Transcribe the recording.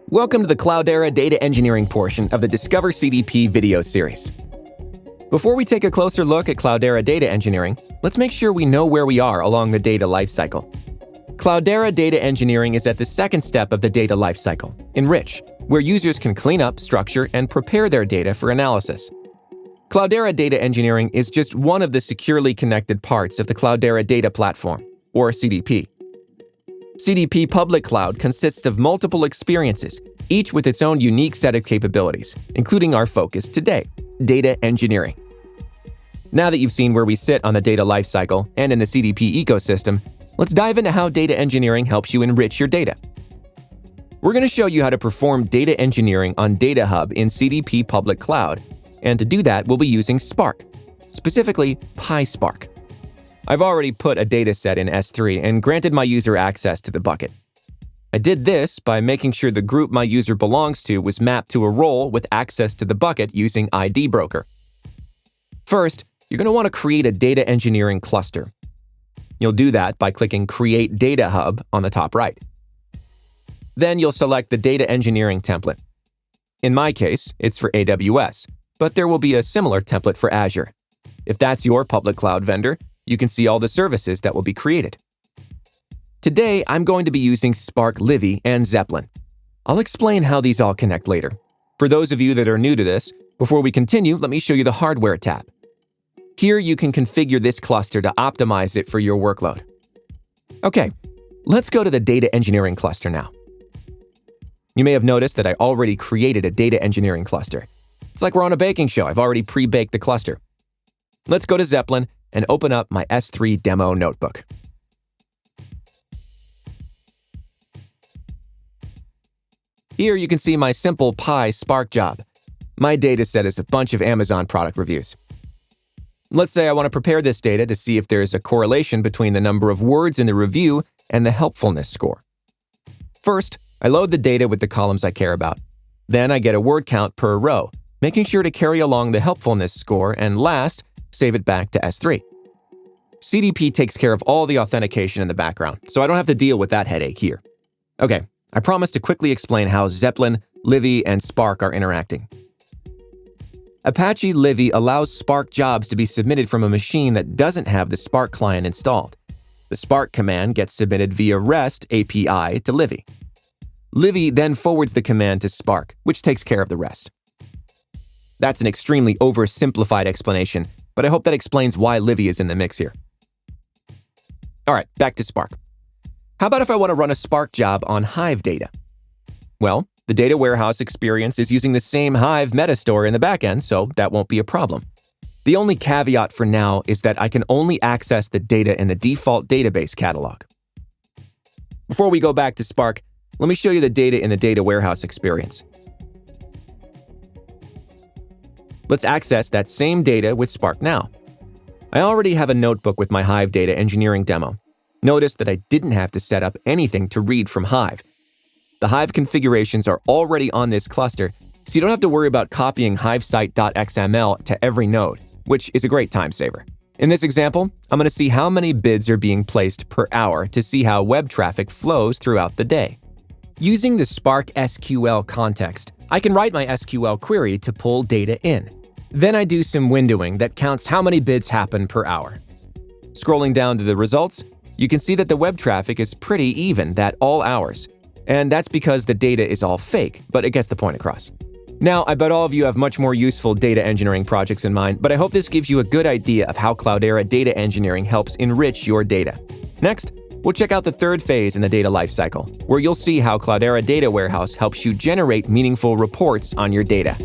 Welcome to the Cloudera data engineering portion of the Discover CDP video series. Before we take a closer look at Cloudera data engineering, let's make sure we know where we are along the data lifecycle. Cloudera data engineering is at the second step of the data lifecycle, enrich, where users can clean up, structure, and prepare their data for analysis. Cloudera data engineering is just one of the securely connected parts of the Cloudera data platform, or CDP. CDP Public Cloud consists of multiple experiences, each with its own unique set of capabilities, including our focus today, data engineering. Now that you've seen where we sit on the data lifecycle and in the CDP ecosystem, let's dive into how data engineering helps you enrich your data. We're going to show you how to perform data engineering on Data Hub in CDP Public Cloud, and to do that, we'll be using Spark, specifically PySpark. I've already put a dataset in S3 and granted my user access to the bucket. I did this by making sure the group my user belongs to was mapped to a role with access to the bucket using ID Broker. First, you're going to want to create a data engineering cluster. You'll do that by clicking Create Data Hub on the top right. Then you'll select the data engineering template. In my case, it's for AWS, but there will be a similar template for Azure. If that's your public cloud vendor, you can see all the services that will be created. Today, I'm going to be using Spark Livy and Zeppelin. I'll explain how these all connect later. For those of you that are new to this, before we continue, let me show you the Hardware tab. Here you can configure this cluster to optimize it for your workload. Okay, let's go to the data engineering cluster now. You may have noticed that I already created a data engineering cluster. It's like we're on a baking show. I've already pre-baked the cluster. Let's go to Zeppelin and open up my S3 demo notebook. Here you can see my simple PySpark job. My dataset is a bunch of Amazon product reviews. Let's say I want to prepare this data to see if there is a correlation between the number of words in the review and the helpfulness score. First, I load the data with the columns I care about. Then I get a word count per row, making sure to carry along the helpfulness score, and last, save it back to S3. CDP takes care of all the authentication in the background, so I don't have to deal with that headache here. Okay, I promise to quickly explain how Zeppelin, Livy, and Spark are interacting. Apache Livy allows Spark jobs to be submitted from a machine that doesn't have the Spark client installed. The Spark command gets submitted via REST API to Livy. Livy then forwards the command to Spark, which takes care of the rest. That's an extremely oversimplified explanation, but I hope that explains why Livy is in the mix here. All right, back to Spark. How about if I want to run a Spark job on Hive data? Well, the data warehouse experience is using the same Hive metastore in the backend, so that won't be a problem. The only caveat for now is that I can only access the data in the default database catalog. Before we go back to Spark, let me show you the data in the data warehouse experience. Let's access that same data with Spark now. I already have a notebook with my Hive data engineering demo. Notice that I didn't have to set up anything to read from Hive. The Hive configurations are already on this cluster, so you don't have to worry about copying hivesite.xml to every node, which is a great time saver. In this example, I'm going to see how many bids are being placed per hour to see how web traffic flows throughout the day. Using the Spark SQL context, I can write my SQL query to pull data in. Then I do some windowing that counts how many bids happen per hour. Scrolling down to the results, you can see that the web traffic is pretty even at all hours. And that's because the data is all fake, but it gets the point across. Now, I bet all of you have much more useful data engineering projects in mind, but I hope this gives you a good idea of how Cloudera data engineering helps enrich your data. Next, we'll check out the third phase in the data lifecycle, where you'll see how Cloudera Data Warehouse helps you generate meaningful reports on your data.